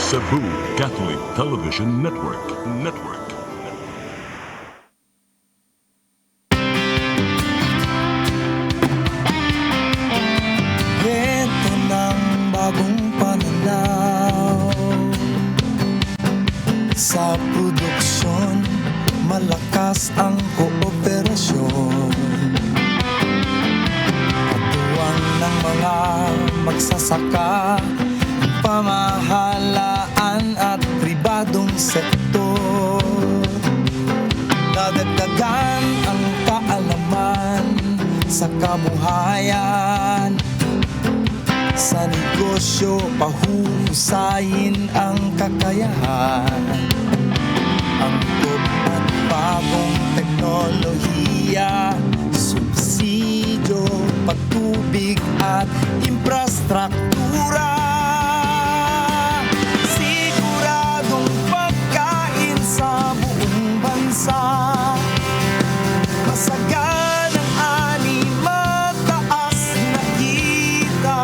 Cebu Catholic Television Network. Ito ng bagong pananaw sa produksyon, malakas ang kooperasyon. Katuwang ng mga magsasaka, pamahalaan at pribadong sektor. Dadagdagan ang kaalaman sa kabuhayan. Sa negosyo, pahuhusayin ang kakayahan. Angkop at bagong teknolohiya, subsidyo, patubig at infrastruktura. Siguradong pagkain sa buong bansa. Masaganang ani, mataas na kita.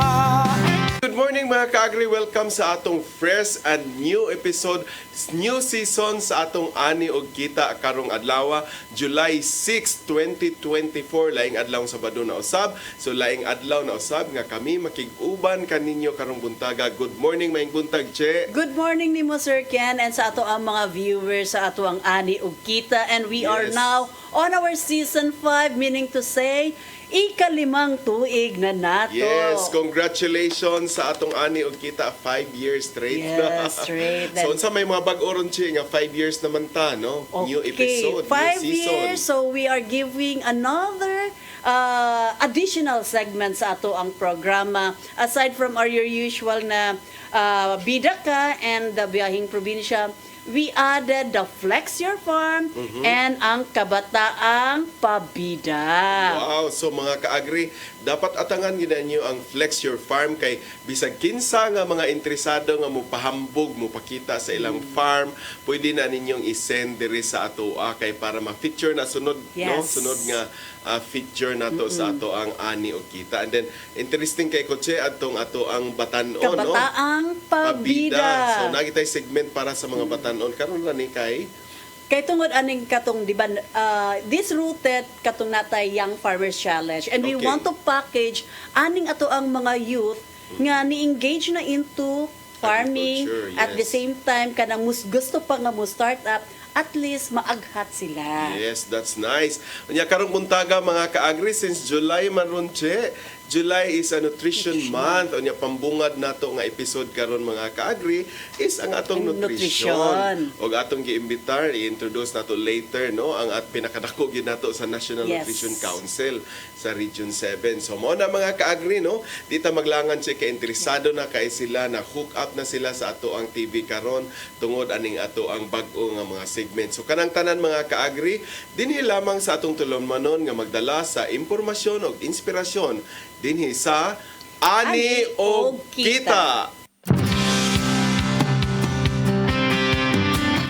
Good morning mga ka-agri, welcome sa atong fresh and new episode, new season sa atong Ani og Kita karong adlaw, July 6, 2024, laing adlaw Sabado na usab. So laing adlaw na usab nga kami makig-uban kaninyo karong buntaga. Good morning, maayong buntag, Che. Good morning nimo Sir Ken and sa ato ang mga viewers sa ato ang Ani ug Kita, and we are Yes. now on our season 5, meaning to say ikalimang tuig na nato. Yes, congratulations sa atong Ani og Kita, 5 years straight. Yes, straight. So unsa may mga bag-oron, Che, nga 5 years naman ta, no? New episode, 5 new season. years, so we are giving another additional segment sa ato ang programa. Aside from our usual na Bida Ka and the Biyahing Probinsya, we added the Flex Your Farm and ang Kabataang Pabida. Wow, so mga ka-agri, dapat atangan gina niyo ang Flex Your Farm kay bisag kinsa nga mga interesado nga mo pahambog, mo pakita sa ilang farm, pwede na ninyong i-send diri sa ato kay para ma-feature na sunod, no? Yes. Sunod nga feature nato sa ato ang Ani og Kita. And then interesting kay Kotse atong ato ang batan-on, no? Kabataang Pabida. So nagitay segment para sa mga batan-on karon ra ni kay Kay tungod aning katong di ba this rooted katong natay Young Farmers Challenge, and we Okay. want to package aning ato ang mga youth nga ni-engage na into farming Agriculture, at the yes. same time kanang gusto pa nga mo start up, at least maaghat sila. Yes, that's nice. Unya karong buntaga mga ka-agri, since July man ron, Che. July is a nutrition month. Unya pambungad nato nga episode karon mga ka-agri is ang atong Ang nutrition. nutrition. Og atong giimbitar, i-introduce nato later, no, ang pinakadako gyud nato sa National Yes. Nutrition Council sa Region 7. So mo na mga ka-agri, no, dita maglangan siya kay interesado na kay sila, na hook up na sila sa ato ang TV karon tungod aning ato ang bag-o nga mga segment. So kanang tanan mga ka-agri, dinhi lamang sa atong tulonmanon nga magdala sa impormasyon o inspirasyon dinhi sa Ani og Kita.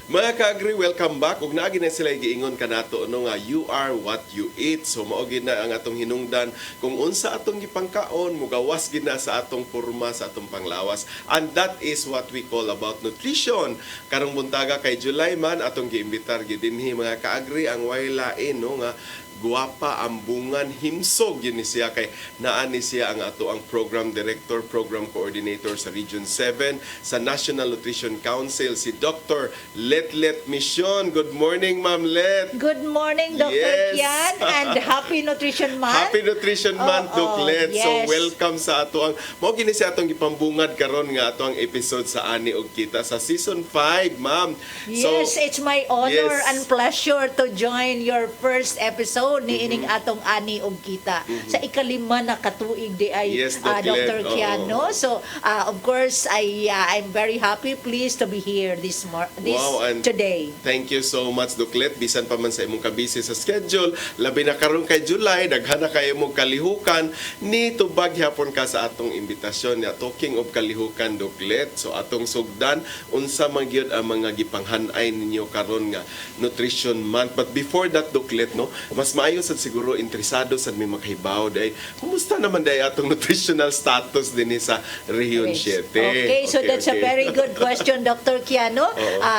Mga ka-agri, welcome back. Ug naagi na sila giingon kanato no nga you are what you eat. So mao gid na ang atong hinungdan kung unsa atong gipangkaon, mugawas gid na sa atong porma, sa atong panglawas. And that is what we call about nutrition. Karong buntaga kay July man atong giimbitar gid dinhi mga ka-agri ang waylain no nga guwapa, ambungan, himsog yun ni siya kay naan ni siya ang ato ang program director, program coordinator sa Region 7 sa National Nutrition Council, si Dr. Letlet Mission. Good morning, Ma'am Let. Good morning, Dr. Yes. Kian, and Happy Nutrition Month. Happy Nutrition Month, Doc Let. So yes. welcome sa ato ang mao gini siya atong gipambungad karon nga ato ang episode sa Ani og Kita sa season 5, Ma'am. Yes, it's my honor Yes. and pleasure to join your first episode ni ining atong Ani og Kita sa ikalima na katuig di ay Yes, Doc Dr. Let. Kian, no? So of course I'm very happy, pleased to be here Wow, and today. thank you so much, Duklet. Bisan pa man sa imong kabisi sa schedule, labi na karon kay July, daghan na kayo mong kalihukan, ni tubag hapon ka sa atong imbitasyon ya talking of kalihukan, Duklet. So atong sugdan unsa man gyud ang mga gipanghan-ay ninyo karon nga Nutrition Month. But before that, Duklet, no, mas maayo sad siguro interesado sad may makahibaw day. Kumusta naman day atong nutritional status dinhi sa Region 7? Okay, so that's a very good question, Dr. Kiano.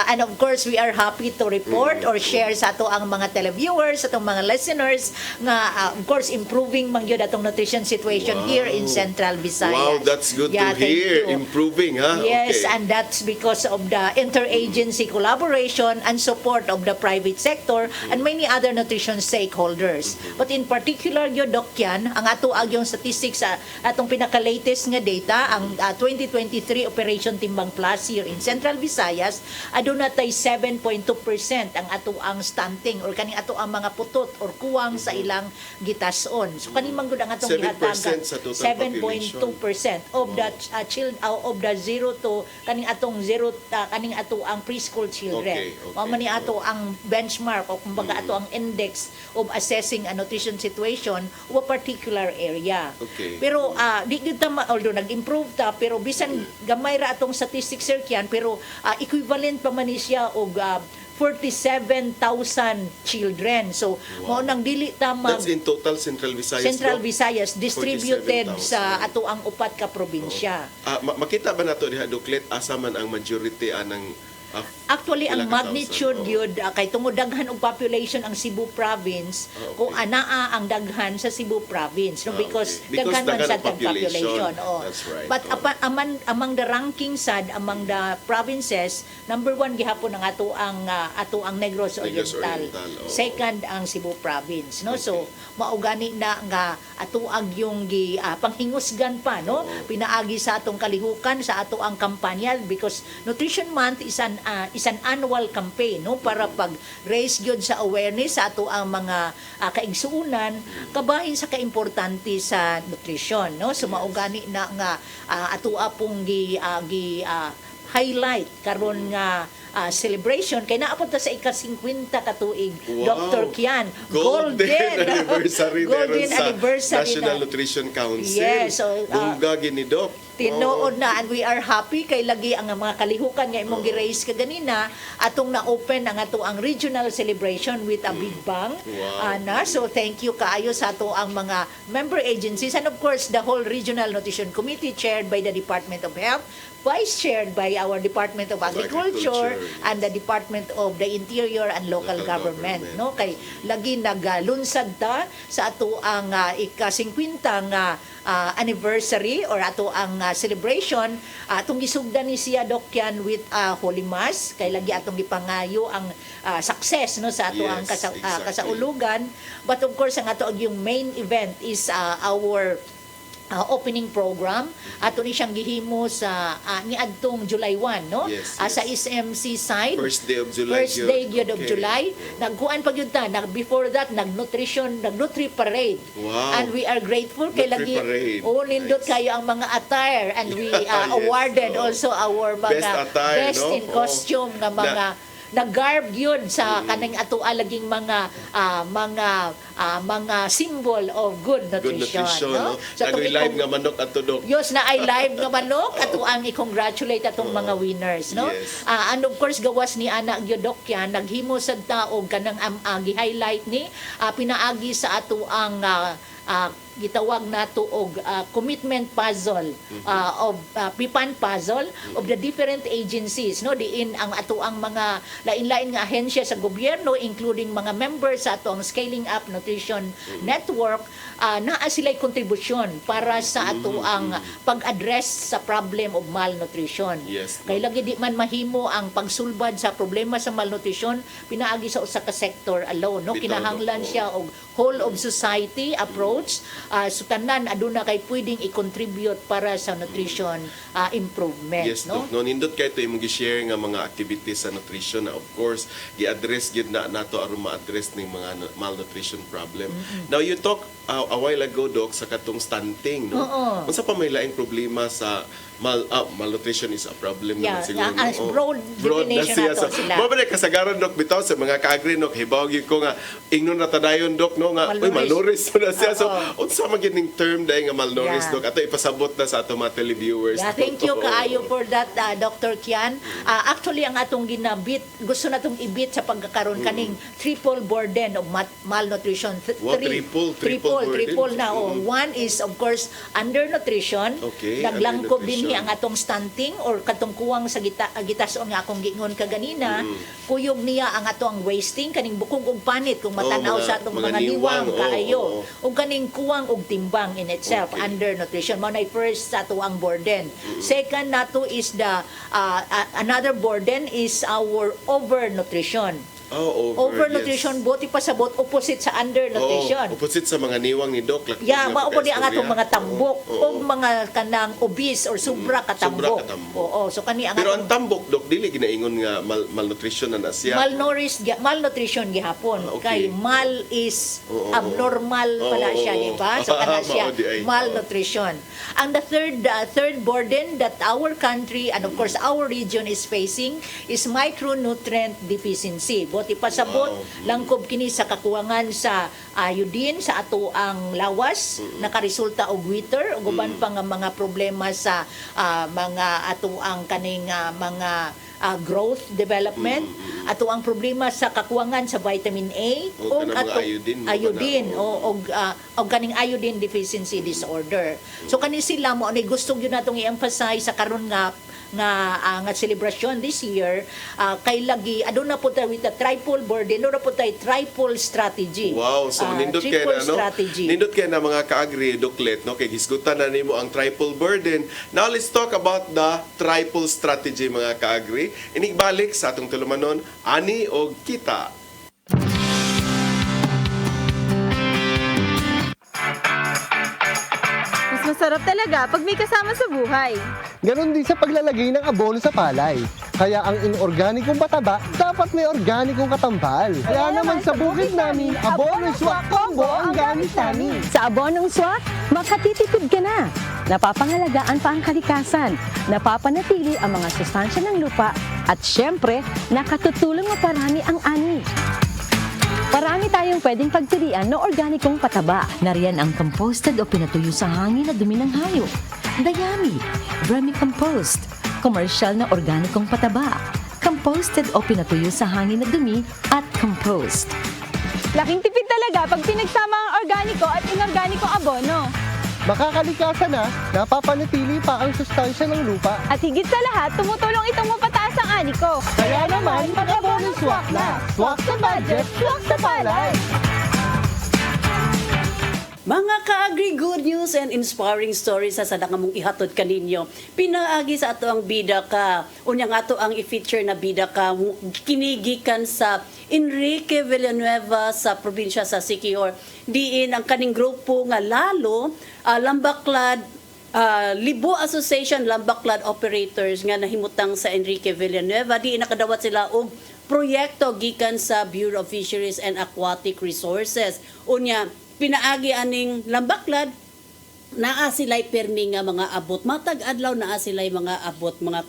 And of course, we are happy to report or share sa ato ang mga televiewers, sa atong mga listeners nga of course improving man gyud atong nutrition situation here in Central Visayas. Wow, that's good to Yeah, thank hear. you. Improving, ha? Yes, Okay. and that's because of the interagency collaboration and support of the private sector and many other nutrition stakeholders. But in particular, yun, Doc Kian, ang ato yung statistics sa atong pinaka-latest nga data, ang 2023 Operation Timbang Plus here in Central Visayas, aduna tay 7.2% ang ato ang stunting or kaning ato ang mga putot or kuwang sa ilang gitason. So kaning manggod ang atong 7% gihatagan. sa total 7.2% of the of the 0 to kaning atong 0 kaning ato ang preschool children. Okay, okay. Mao man ni ato ang benchmark o kumbaga ato ang index of assessing a nutrition situation of a particular area. Okay. Pero di gyud ta although nag-improve ta pero bisan gamay ra atong statistics sir Kian pero equivalent pa man ni siya og 47,000 children. So, mao nang dili ta That's in total Central Visayas. Central Doc? Visayas distributed 47,000. sa ato ang upat ka probinsya. Makita ba nato diha Duklet asa man ang majority anang Actually, ang pila ka magnitude thousand? yun, kay tungod daghan og population ang Cebu province, Okay. kung anaa ang daghan sa Cebu province, no? Because, Okay. Because daghan man daghan sa ang population. population. Oh. That's right. But among the ranking sad, among the provinces, number 1 gihapon ang ato ang Negros Negros Oriental. Oriental, oo. Second ang Cebu province, no? So, maugani na nga ato ang yung panghingusgan pa, no? Pinaagi sa atong kalihukan sa ato ang kampanya because Nutrition Month is an annual campaign, no, para pag-raise gyud sa awareness sa ato ang mga kaigsuunan kabahin sa kaimportante sa nutrition, no. So maugani na nga ato apong highlight karon nga celebration kay naabot ta sa ika-50 ka tuig. Wow. Dr. Kian, Golden anniversary Golden sa anniversary National na. Nutrition Council. Yes, so, Bungga gini Doc. tinuod na and we are happy kay lagi ang mga kalihukan nga imong gi-raise ka ganina atong na-open ang ato ang regional celebration with a big bang. Wow. So thank you kaayo sa ato ang mga member agencies and of course the whole Regional Nutrition Committee chaired by the Department of Health, vice chaired by our Department of Agriculture and the Department of the Interior and Local Government, no, kay lagi naglunsad ta sa ato ang ika-50 nga anniversary or ato ang celebration atong gisugdan ni siya Doc Kian with Holy Mass kay lagi atong gipangayo ang success, no, sa ato Yes, ang exactly. kasaulugan, but of course ang ato yung main event is our opening program ato ni siyang gihimo sa niadtong July 1, no? Yes, Sa yes. SMC side. First day of July. First day yun of Okay. July. Nagkuan pa yun ta. Before that, nag-Nutri Parade. Wow. And we are grateful kay Nutri lagi. Parade. Nindot Nice. kayo ang mga attire. And we Yes, awarded oh. also our mga Best attire, best no? in costume nga mga nag-garb yun sa kanang ato alaging mga symbol of good Good nutrition, nutrition, no? no? So, Nagoy itong live nga manok ato Doc. Yes, na ay live nga manok ato ang i-congratulate atong mga winners, no? Yes. And of course gawas ni ana gyudok yan naghimo sad ta og kanang gi-highlight ni pinaagi sa ato ang gitawag nato og commitment puzzle of pipan puzzle of the different agencies, no, diin ang ato ang mga lain-lain nga ahensya sa gobyerno including mga members sa ato ang Scaling Up Nutrition Network naa sila'y kontribusyon para sa ato ang pag-address sa problem of malnutrition. Yes, Kay lagi di man mahimo ang pagsulbad sa problema sa malnutrition pinaagi sa usa ka sector alone, no. Bitaw, Kinahanglan Doc, siya og whole of society approach. So tanan aduna kay pwedeng i-contribute para sa nutrition improvement, Yes, no? Doc. No, nindot kay to imong gi-share nga mga activities sa nutrition na of course gi-address gyud na nato aron ma-address ning mga malnutrition problem. Now you talk a while ago Doc sa katong stunting, no? Oo. Unsa pa may laing problema sa malnutrition is a problem Yeah, naman siguro. as no? broad definition nato sila. Mo ba kasagaran Doc bitaw sa mga ka-agri Doc hibaw gyud ko nga ingnon na tadayon Doc no nga Malnourished. malnourished na siya. So So, unsa man gining term dahil nga malnourished, Yeah. Dok? Ato ipasabot na sa ato mga televiewers. Yeah, thank you kaayo for that, Dr. Kian. Actually, ang atong ginabit, gusto natong ibit sa pagkakaroon kaning triple burden of malnutrition. Wow, triple burden. Na. One is, of course, undernutrition. Okay, Naglangkob din undernutrition. ang atong stunting or katong kuwang sa gitason nga akong giingon kaganina. Kuyog niya ang atong wasting, kaning bukog og panit kung matanaw mga- sa atong mga mga liwang niwang, kaayo. oo. O kaning kuwang og timbang in itself, Okay. undernutrition. Mao na first sa ato ang burden. Second nato is the another burden is our overnutrition. Overnutrition, buti pa sabot opposite sa undernutrition. Opposite sa mga niwang ni Doc. Yeah, mao po di ang atong mga tambok o mga kanang obese or sobra katambok. Sobra katambok. Oo, so kani ang Pero atong ang tambok, Doc, dili ginaingon nga malnutrition na siya. malnutrition gihapon. Okay. Kay mal is Oo. abnormal pala siya, di ba? So kana siya Mao di ay. malnutrition. Ang the third burden that our country and of course our region is facing is micronutrient deficiency. Buti pasabot langkob kini sa kakuwangan sa iodine sa ato ang lawas, nakaresulta og wither ug uban pa nga mga problema sa mga ato ang kaning mga growth development, ato ang problema sa kakuwangan sa vitamin A O ug kanang mga ato iodine, og kaning iodine deficiency disorder. So kani sila mo ani gusto gyud natong i-emphasize sa karon nga celebration this year, kay lagi aduna po tayo with the triple burden, aduna po tayo triple strategy. Wow, so nindot kay triple na, no? strategy. Nindot kay na mga kaagri, Doklet, no? Kay gisgutan na nimo ang triple burden. Now let's talk about the triple strategy, mga kaagri. Inigbalik sa atong tulumanon, ani og kita. Mas masarap talaga pag may kasama sa buhay. Ganon din sa paglalagay ng abono sa palay. Kaya ang inorganikong pataba, dapat may organikong katambal. Kaya naman sa bukid namin, abono swak combo ang gamit namin. Sa abonong swak, makatitipid ka na. Napapangalagaan pa ang kalikasan, napapanatili ang mga sustansya ng lupa, at syempre, nakatutulong maparami ang ani. Parami tayong pwedeng pagpilian ng organikong pataba. Nariyan ang composted o pinatuyo sa hangin na dumi ng hayop, dayami, vermicompost, commercial na organikong pataba, composted o pinatuyo sa hangin na dumi, at compost. Laking tipid talaga pag pinagsama ang organiko at inorganikong abono. Makakalikasan na, napapanatili pa ang sustansya ng lupa. At higit sa lahat, tumutulong itong mapataas ang ani ko. Kaya naman, mag-abono swak na. Swak sa budget, swak sa palay. Mga ka-agri, good news and inspiring stories sa sadang mong ihatod kaninyo. Pinaagi sa ato ang bida ka. Unyang ato ang i-feature na bida ka. Kinigikan sa Enrique Villanueva sa probinsya sa Siquijor. Diin ang kaning grupo nga lalo, Lambaklad, Libo Association Lambaklad Operators nga nahimutang sa Enrique Villanueva. Diin nakadawat sila og proyekto gikan sa Bureau of Fisheries and Aquatic Resources. Unya, pinaagi aning Lambaklad, naa sila'y permi nga mga abot. Matag adlaw naa sila'y mga abot, mga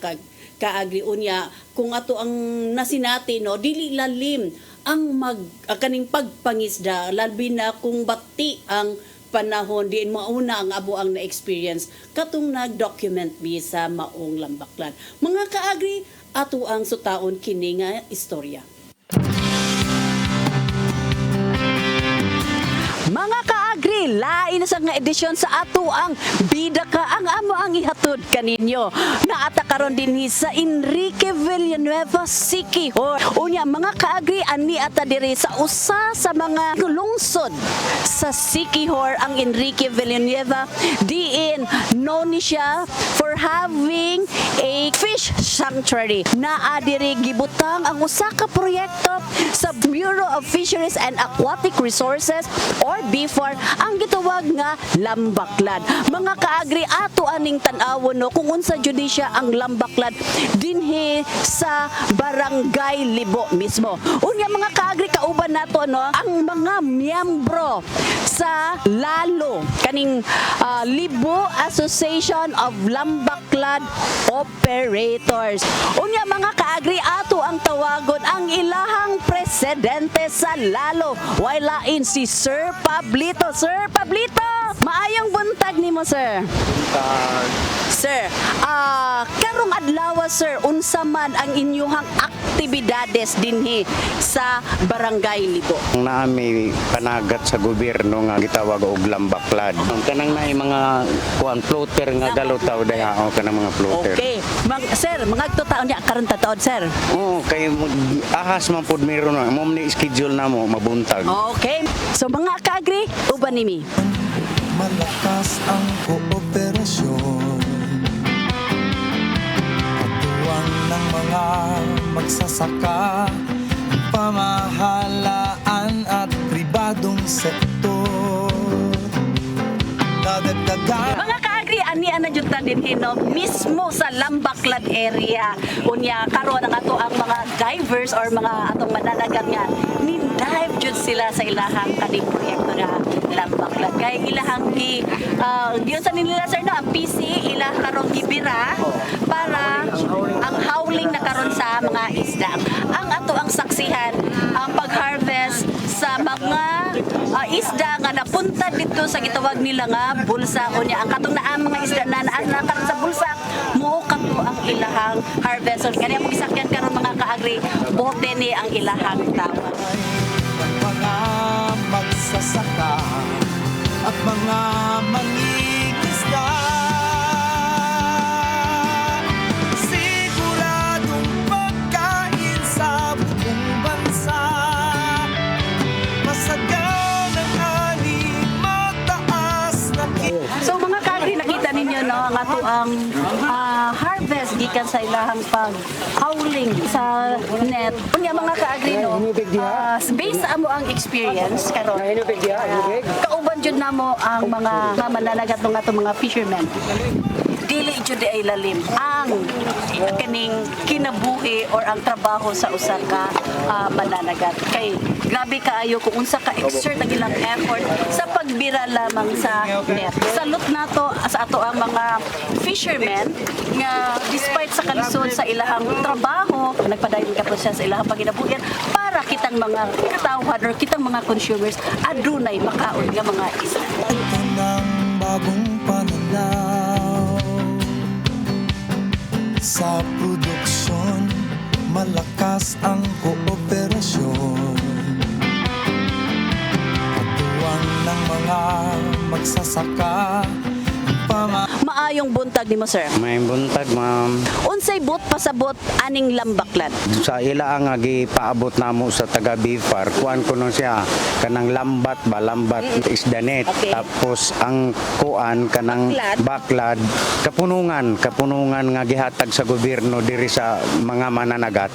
kaagri. Unya, kung ato ang nasinati, no, dili lalim ang kaning pagpangisda, labi na kung bati ang panahon, diin mauna ang abo ang na-experience katong nag-document mi sa maong Lambaklad. Mga kaagri, ato ang sutaon kini nga istorya. Mga kaagri, lain sa nga edisyon sa ato ang bida ka ang amo ang ihatod kaninyo. Naata karon dinhi sa Enrique Villanueva Siquijor. Unya mga kaagri, ani ata diri sa usa sa mga lungsod sa Siquijor ang Enrique Villanueva. Diin known ni siya for having a fish sanctuary. Naa diri gibutang ang usa ka proyekto sa Bureau of Fisheries and Aquatic Resources or BFAR ang gitawag nga Lambaklad. Mga kaagri, ato aning tan-awon no kung unsa jud siya ang lambaklad dinhi sa Barangay Libo mismo. Unya mga kaagri kauban nato no ang mga miyembro sa LALO kaning Libo Association of Lambaklad Operators. Unya mga kaagri ato ang tawagon ang ilahang presidente sa LALO. Wailain si Sir Pablito. Sir Pablito, maayong buntag nimo sir. Sir, karong adlaw sir, unsa man ang inyuhang aktibidades dinhi sa Barangay Libo? Naami panagat sa gobyerno nga gitawag og lambaklad. Kanang nay mga kuan floater nga galutaw diha o kanang mga floater. Okay. Sir, mga taon niya karon taon sir. Oo, kay ahas man pud meron na mo ni schedule namo mabuntag. Okay. So mga kaagri, uban nimi. Malakas ang kooperasyon, katuwang ng mga magsasaka, pamahalaan at pribadong sektor. Dadagdagan Mga kaagri, ani ana jud ta din hino mismo sa Lambaklad area. Unya karon ang ato ang mga divers or mga atong mananagat nga ni dive jud sila sa ilahang kaning proyekto nga Lambaklad. Kay ilahang yun sa nila sir no, ang PC ilah karong gibira para ang howling na karon sa mga isda. Ang ato ang saksihan ang pag-harvest sa mga isda nga napunta dito sa gitawag nila nga bulsa unya ang katong naa mga isda na naa karon sa bulsa mo kato ang ilahang harvest. So, kani ang gisakyan karon mga kaagri bote ni ang ilahang tawag. ng mga magsasaka at mga mangingisda. Siguradong pagkain sa buong bansa. Masagang ang ani, mataas na So mga kaagri nakita ninyo no ang ato ang harvest gikan sa ilahang pag-howling sa net. Unya mga kaagri no based sa amo ang experience karon kauban jud namo ang mga mananagat ng ato mga fishermen. Dili jud ay lalim ang kaning kinabuhi or ang trabaho sa usa ka mananagat. Kay grabe kaayo kung unsa ka exert ang ilang effort sa pagbira lamang sa net. Salute nato sa ato ang mga fishermen nga despite sa kalisod sa ilahang trabaho, nagpadayon ka po siya sa ilahang pagkinabuhian para kitang mga katawhan or kitang mga consumers adunay makaon nga mga isda. ito ng bagong pananaw sa produksyon, malakas ang kooperasyon, katuwang ng mga magsasaka, Maayong buntag nimo sir. May buntag ma'am. Unsay bot pasabot aning Lambaklad? Sa ila ang gipaabot namo sa taga Bifar, kuan ko nun siya kanang lambat isdanet. Okay. Tapos ang kuan kanang baklad kapunungan nga gihatag sa gobyerno diri sa mga mananagat.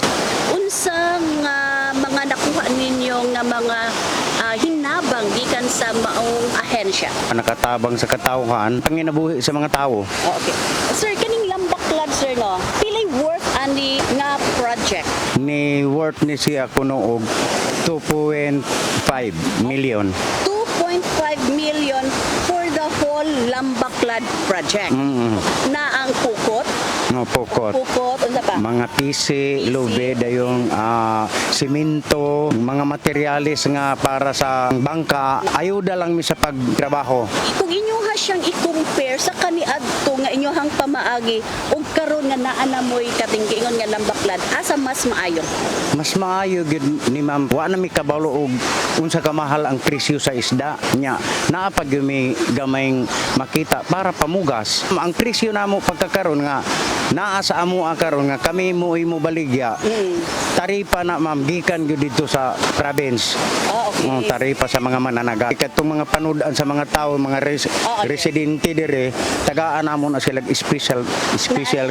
Unsa nga mga nakuha ninyo nga mga hinabang gikan sa maong ahensya? Nakatabang sa katawhan, panginabuhi sa mga tao. Oh, okay. Sir, kaning Lambaklad sir no, pilay worth ani nga project? Ni worth ni siya kuno og 2.5 million. 2.5 million for the whole Lambaklad project. Na ang pukot, No pokot. unsa pa? Mga pisi, lube, dayong simento, mga materyales nga para sa bangka, ayuda lang mi sa pagtrabaho. Kung inyo siyang i-compare sa kaniadto nga inyohang pamaagi ug karon nga naa na moy katinggingon nga Lambaklad, asa mas maayo? Mas maayo gid ni ma'am, wa na mi kabalo og unsa ka mahal ang presyo sa isda nya. Naa pa gyud mi gamayng makita para pamugas. Ang presyo namo pagkakaron nga naa sa amo karon nga kami mo baligya. Taripa na ma'am gikan gyud dito sa province. Okay. Taripa sa mga mananagat. Katong mga panudan sa mga tao, mga residente dire, tagaan namo na sila special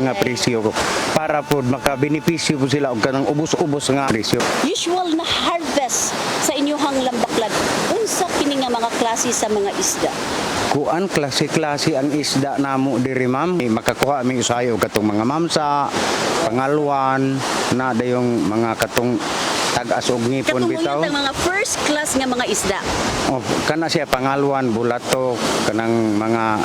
nga presyo para pod makabenepisyo po sila og kanang ubos-ubos nga presyo. Usual na harvest sa inyohang Lambaklad, unsa kini nga nga mga klase sa mga isda? Kuan klase-klase ang isda namo diri ma'am. Makakuha mi usayo katong mga mamsa, pangalwan na dayong mga katong tag-as og ngipon bitaw. Katong mga first class nga mga isda. Oh, kana siya pangalwan, bulato, kanang mga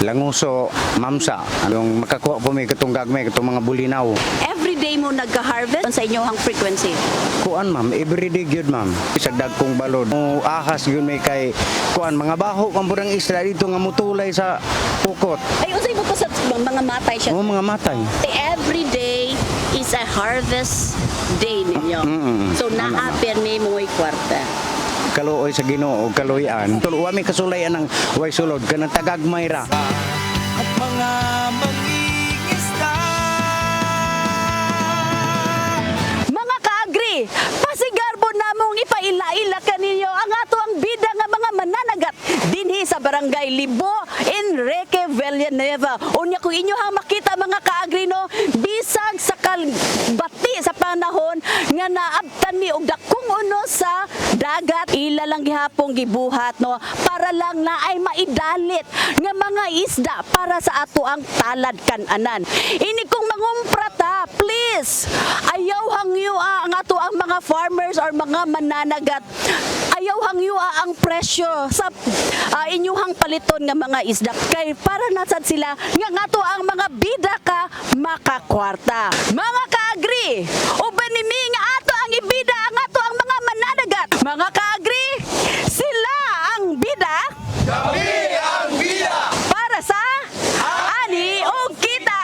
languso, mamsa. Yung makakuha po mi katong gagmay katong mga bulinaw. Everyday mo nagka-harvest sa inyong frequency? Kuan ma'am, everyday gyud ma'am. Sa dagkong balod. O ahas gyud may kay kuan mga baho kang burang isda dito nga mutulay sa pukot. Ay, unsay mo pa sa mga matay siya? O mga matay. Every day is a harvest day ninyo. So, naapir ni mo'y kwarta. Kaluoy sa Ginoo og kaluyan. Tulo mi kasulayan ng way sulod kanang tagagmay ra. At mga mangingisda. Mga kaagri, pasigarbo namong ipaila-ila kaninyo ang ato ang bida nga mga mananagat dinhi sa Barangay Libo, Enrique Villanueva. Unya kung inyo hang makita mga kaagri no, bisag sa kalbati sa panahon nga naabtan mi og dakong uno sa dagat, ila lang gihapong gibuhat no para lang na ay maidalit nga mga isda para sa ato ang talad kananan. Ini kung mangumprata, please, ayaw hangyua ang ato ang mga farmers or mga mananagat. Ayaw hangyua ang presyo sa inyuhang paliton nga mga isda kay para nasad sila nga ato ang mga bida ka makakwarta. Mga kaagri, uban nimi nga ato ang ibida ang ato ang mga mananagat. Mga kaagri, sila ang bida. Kami ang bida. Para sa ani o kita.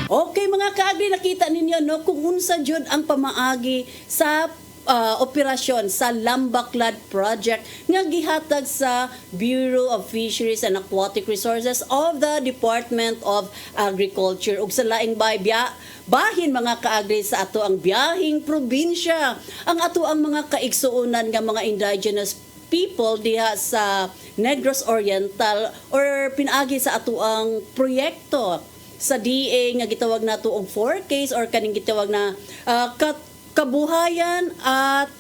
Okay mga kaagri, nakita ninyo no kung unsa jud ang pamaagi sa operasyon sa Lambaklad Project nga gihatag sa Bureau of Fisheries and Aquatic Resources of the Department of Agriculture ug sa laing bahin mga kaagri sa ato ang biyahing probinsya, ang ato ang mga kaigsuonan nga mga indigenous people diha sa Negros Oriental or pinaagi sa ato ang proyekto sa DA nga gitawag nato og 4Ks or kaning gitawag na kabuhayan at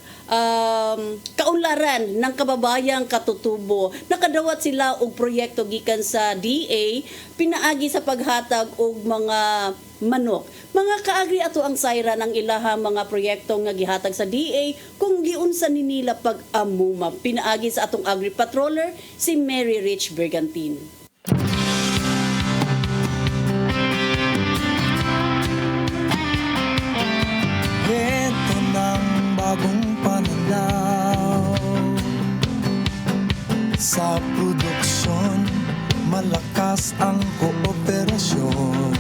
kaunlaran ng kababayang katutubo. Nakadawat sila og proyekto gikan sa DA pinaagi sa paghatag og mga manok. Mga kaagri ato ang sayra ng ilahang mga proyekto nga gihatag sa DA kung giunsa ni nila pag-amuma. Pinaagi sa atong agri-patroller si Mary Rich Bergantin. Ito ng bagong pananaw sa produksyon, malakas ang kooperasyon.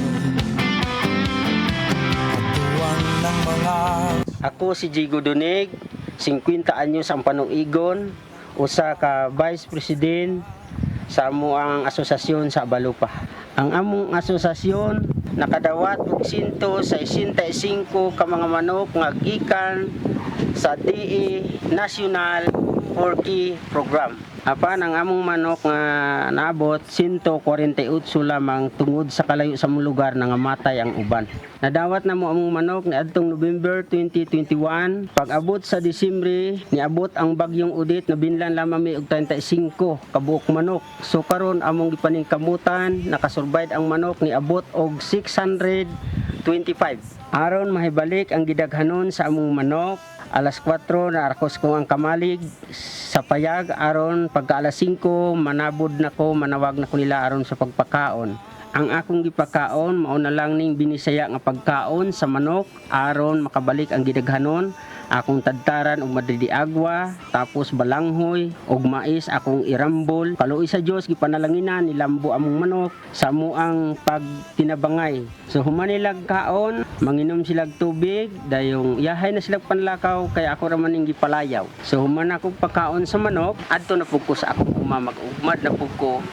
Katuwang ng mga Ako si Jigo Dunig, 50 anyos ang panuigon, usa ka Vice President sa amuang asosasyon sa Balupa. Ang among asosasyon nakadawat og 165 ka mga manok nga gikan sa DE National 4K program. Apan ang among manok nga naabot 148 lamang tungod sa kalayo sa mong lugar na nga matay ang uban. Nadawat na mo among manok ni adtong November 2021. Pag-abot sa Disyembre, niabot ang bagyong Udit na binlan lamang mi og 35 kabuok manok. So karon among gipaningkamutan, nakasurvive ang manok niabot og 625. Aron mahibalik ang gidaghanon sa among manok, alas 4 na arakos ko ang kamalig sa payag aron pagka alas 5 manabod na ko, manawag na ko nila aron sa pagpakaon. Ang akong gipakaon mao na lang ning binisaya nga pagkaon sa manok aron makabalik ang gidaghanon. Akong tadtaran og madridiagwa, tapos balanghoy og mais akong irambol. Kaluoy sa Dios gipanalanginan nilambo among manok sa amuang pagtinabangay. So human nilag kaon, manginom silag tubig, dayong yahay na silag panlakaw kaya ako ra man ning gipalayaw. So human ako pagkaon sa manok, adto na pud ko sa akong umag na pud ko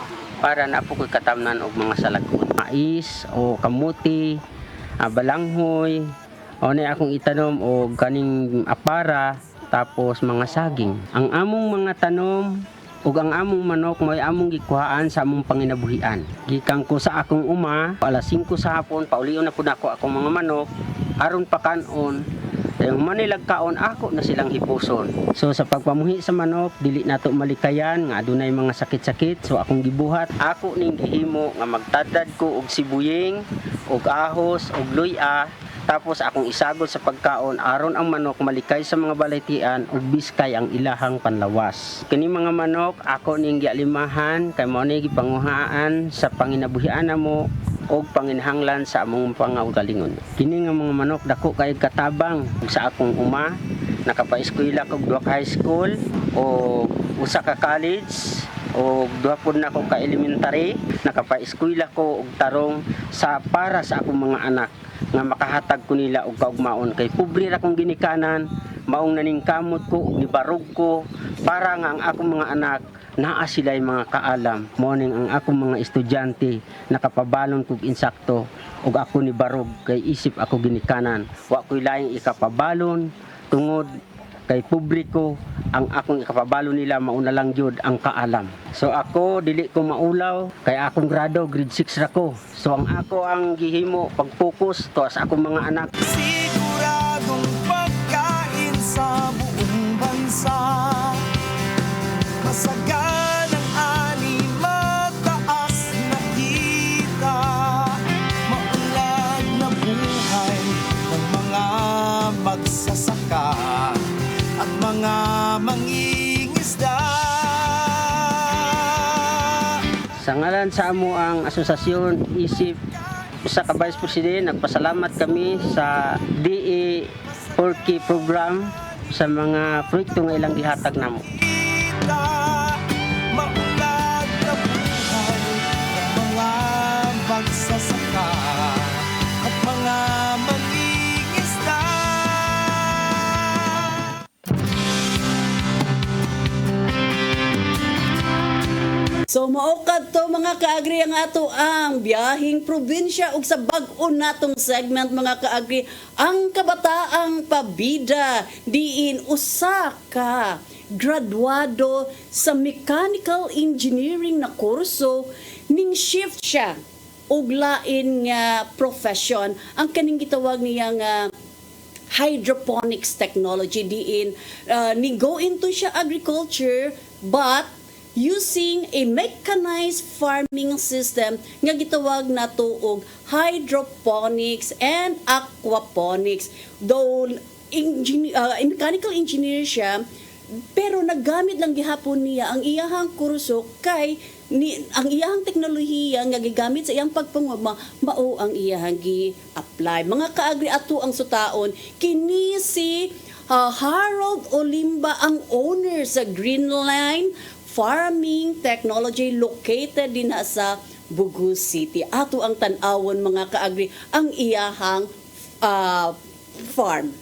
para na po ko'y katamnan og mga salagon. Mais o kamuti, balanghoy, o na akong itanom o kaning apara, tapos mga saging. Ang among mga tanom ug ang among manok may among gikuhaan sa among panginabuhian. Gikan ko sa akong uma, alas 5 sa hapon, paulion na pud ako akong mga manok, aron pakanon. Yung manilag kaon ako na silang hipuson. So sa pagpamuhi sa manok, dili nato malikayan nga adunay mga sakit-sakit. So akong gibuhat, ako ning gihimo nga magtadad ko og sibuying, og ahos, og luya. Tapos akong isagol sa pagkaon aron ang manok malikay sa mga balaytian ug biskay ang ilahang panlawas. Kini mga manok ako ning gialimahan kay mao ni gipanguhaan sa panginabuhian namo og panginhanglan sa among pangaugalingon. Kini nga mga manok dako kay katabang sa akong uma, nakapa-eskwela kog duha ka high school o usa ka college o duha pud na ko ka elementary, nakapa-eskwela ko og tarong sa para sa akong mga anak nga makahatag ko nila og kaugmaon kay pobre ra kong ginikanan, maong naningkamot ko ug nibarog ko para nga ang akong mga anak naa sila'y mga kaalam. Morning ang akong mga estudyante nakapabalon kog insakto ug ako ni barog kay isip ako ginikanan. Wa ko'y laing ikapabalon tungod kay publiko ang akong ikapabalon nila mauna lang jud ang kaalam. So ako dili ko maulaw kay akong grado grade 6 ra ko. So ang ako ang gihimo pag-focus to sa akong mga anak. Siguradong pagkain sa buong bansa. Masaganang ani, mataas na kita. Maunlad na buhay ng mga magsasaka at mga mangingisda. Sa ngalan sa amo ang asosasyon isip sa ka Vice President, nagpasalamat kami sa DE 4K program sa mga proyekto nga ilang gihatag namo. Maunlad na buhay ng mga magsasaka at mga mangingisda. So maukad to mga kaagri ang ato ang biyahing probinsya ug sa bag-o natong segment mga kaagri ang kabataang pabida diin usa ka graduado sa mechanical engineering na kurso ning shift siya og lain nga profession ang kaning gitawag niya nga hydroponics technology diin ni go into siya agriculture but using a mechanized farming system nga gitawag nato og hydroponics and aquaponics. Though mechanical engineer siya, pero naggamit lang gihapon niya ang iyahang kurso kay ang iyahang teknolohiya nga gigamit sa iyang pagpanguma mao ang iyahang gi-apply. Mga kaagri ato ang sutaon kini si Harold Olimba ang owner sa Greenline Farming Technology located din sa Bugu City. Ato ang tan-awon mga kaagri ang iyahang farm.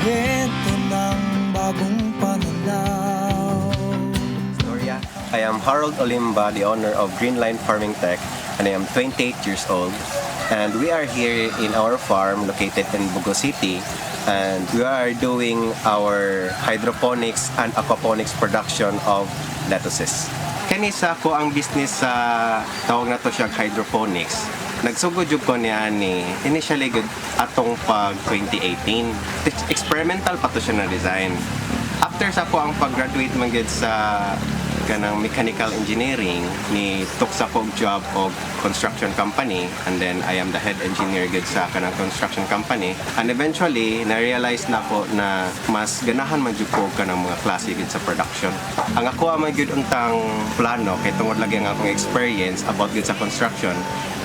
Ito ng bagong pananaw. I am Harold Olimba, the owner of Greenline Farming Tech, and I am 28 years old. And we are here in our farm located in Bugu City, and we are doing our hydroponics and aquaponics production of lettuces. Kani sa ko ang business sa tawag na to siya hydroponics. Nagsugod jud ko niya ni initially good atong pag 2018. Experimental pa to siya na design. After sa ko ang pag-graduate man gid sa kanang mechanical engineering ni tok sa kog job og construction company, and then I am the head engineer gid sa kanang construction company, and eventually na-realize na ko na mas ganahan man jud ko kanang mga klase gid sa production. Ang ako man gid untang plano kay tungod lagi ang akong experience about gid sa construction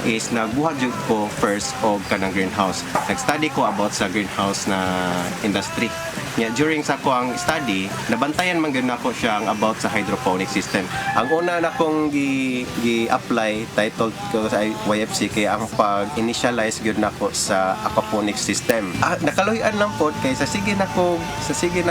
is nagbuhat jud ko first og kanang greenhouse. Nag-study ko about sa greenhouse na industry. During sa ko ang study, nabantayan man gid nako siya about sa hydroponic system. Ang una na kong gi-apply title ko sa YFC kay ang pag-initialize gyud nako sa aquaponic system. Nakaluyan lang pod kay sa sige na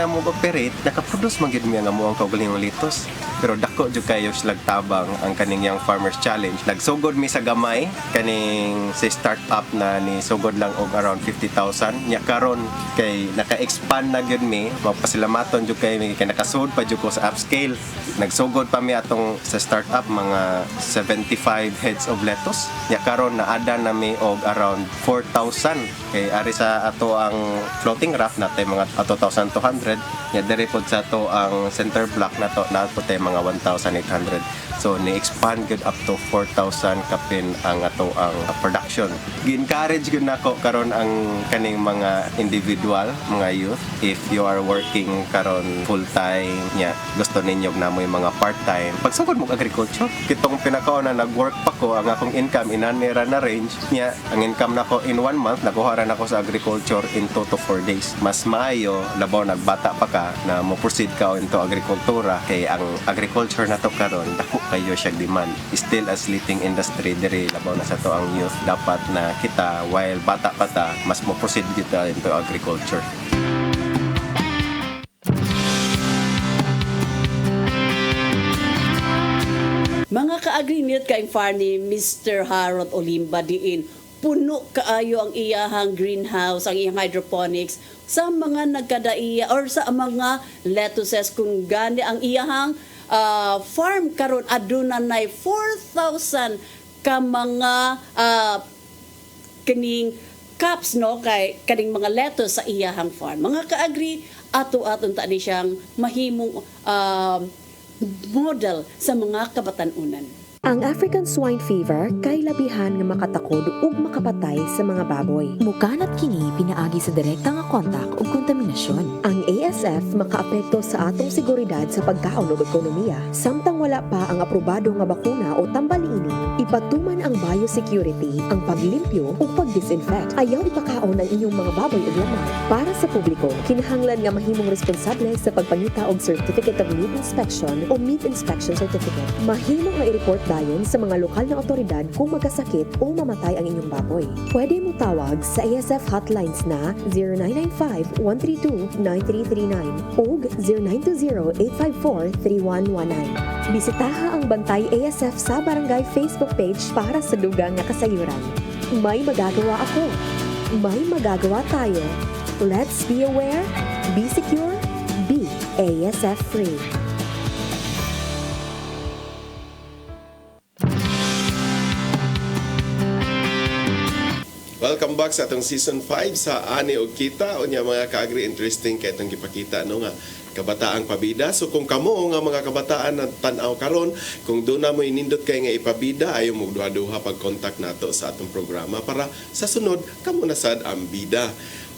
mo operate, naka-produce man gid mi nga mo ang kaugalingong litos. pero dako jud kayo slag tabang ang kaning Young Farmers Challenge. Nagsugod mi sa gamay kaning sa startup na ni sugod lang og around 50,000 nya karon kay naka-expand na gyud mi. Magpasalamaton jud kay mi kay nakasud pa jud ko sa upscale. Nagsugod pa mi atong sa startup mga 75 heads of lettuce nya karon naada na mi og around 4,000 kay ari sa ato ang floating raft natay mga 2,200 nya diri pod sa ato ang center block nato tay mga 1,800. So ni-expand gud up to 4,000 kapin ang ato ang production. Gi-encourage gud nako karon ang kaning mga individual, mga youth, if you are working karon full-time nya gusto ninyo namoy mga part-time. Pagsugod mo agriculture, kitong pinakauna nag-work pa ko ang akong income inanira na range nya ang income nako in 1 month nakuha ra nako sa agriculture in 2 to 4 days. Mas maayo labaw nagbata pa ka na mo proceed ka into agrikultura kay ang agriculture nato karon dako kayo siya demand. Still as leading industry diri labaw na sa to ang youth dapat na kita while bata pa ta mas mo proceed kita into agriculture. Mga ka-agrinit kaing farm ni Mr. Harold Olimba diin, puno kaayo ang iyahang greenhouse, ang iyang hydroponics sa mga nagkadaiya or sa mga lettuces kung gani ang iyahang farm karon aduna nay 4,000 ka mga kining cups no kay kaning mga lettuce sa iyahang farm. Mga ka-agri ato-aton ta ni siyang mahimong model sa mga kabatanunan. Ang African swine fever kay labihan nga makatakod ug makapatay sa mga baboy. Mukanat kini pinaagi sa direkta nga kontak ug kontaminasyon. Ang ASF makaapekto sa atong seguridad sa pagkaon ug ekonomiya. Samtang wala pa ang aprobado nga bakuna o tambaliini, ipatuman ang biosecurity, ang paglimpyo ug pagdisinfect. Ayaw ipakaon ang inyong mga baboy ug lamang. Para sa publiko, kinahanglan nga mahimong responsable sa pagpangita og Certificate of Meat Inspection o Meat Inspection Certificate. Mahimo nga i-report dayon sa mga lokal na otoridad kung magkasakit o mamatay ang inyong baboy. Pwede mo tawag sa ASF hotlines na 0995-132-9339 o 0920-854-3119. Bisitaha ang Bantay ASF sa Barangay Facebook page para sa dugang nga kasayuran. May magagawa ako. May magagawa tayo. Let's be aware, be secure, be ASF free. Welcome back sa atong season 5 sa Ani og Kita. Unya mga ka-agri, interesting kay itong gipakita no nga kabataang pabida. So kung kamo nga mga kabataan na tan-aw karon, kung doon na mo inindot kay nga ipabida, ayo mo duha-duha pag-contact nato sa atong programa para sa sunod kamo na sad ang bida.